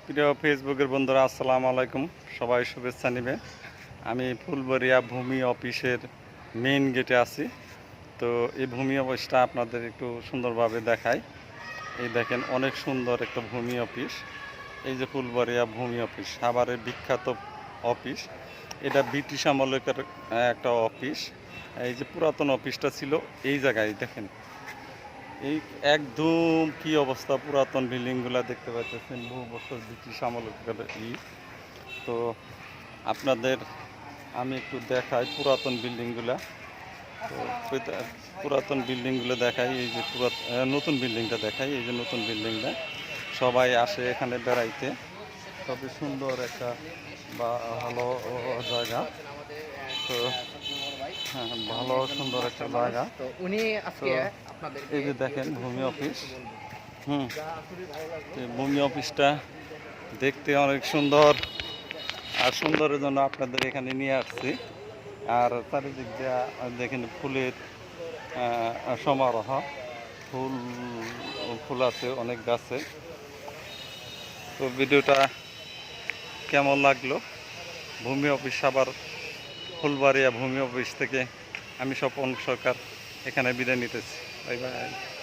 প্রিয় ফেসবুকের বন্ধুরা, আসসালামু আলাইকুম। সবাই শুভেচ্ছা নেবে। আমি ফুলবাড়িয়া ভূমি অফিসের মেইন গেটে আছি। তো এই ভূমি অফিসটা আপনাদের একটু সুন্দরভাবে দেখাই। এই দেখেন, অনেক সুন্দর একটা ভূমি অফিস। এই যে ফুলবাড়িয়া ভূমি অফিস, সাভারের বিখ্যাত অফিস। এটা ব্রিটিশ আমলের একটা অফিস। এই যে পুরাতন অফিসটা ছিল এই জায়গায়, দেখেন এই একদম কি অবস্থা, পুরাতন বিল্ডিংগুলো দেখতে পাচ্ছেন, বহু বছর ব্রিটিশ আমলের তো আপনাদের আমি একটু দেখাই পুরাতন বিল্ডিংগুলা। তো পুরাতন বিল্ডিংগুলো দেখাই। এই যে নতুন বিল্ডিংটা দেখাই। এই যে নতুন বিল্ডিংটা, সবাই আসে এখানে বেড়াইতে। খুবই সুন্দর একটা ভালো জায়গা। তো হ্যাঁ, ভালো সুন্দর একটা জায়গা। তো এই যে দেখেন ভূমি অফিস। এই ভূমি অফিসটা দেখতে অনেক সুন্দর, আর সুন্দরের জন্য আপনাদের এখানে নিয়ে আসছি। আর চারিদিক দিয়ে দেখেন ফুলের সমারোহ, ফুল ফুল আছে অনেক গাছে। তো ভিডিওটা কেমন লাগলো? ভূমি অফিস, আবার ফুলবাড়িয়া ভূমি অফিস থেকে আমি স্বপন সরকার এখানে বিদায় নিতেছি। Bye bye.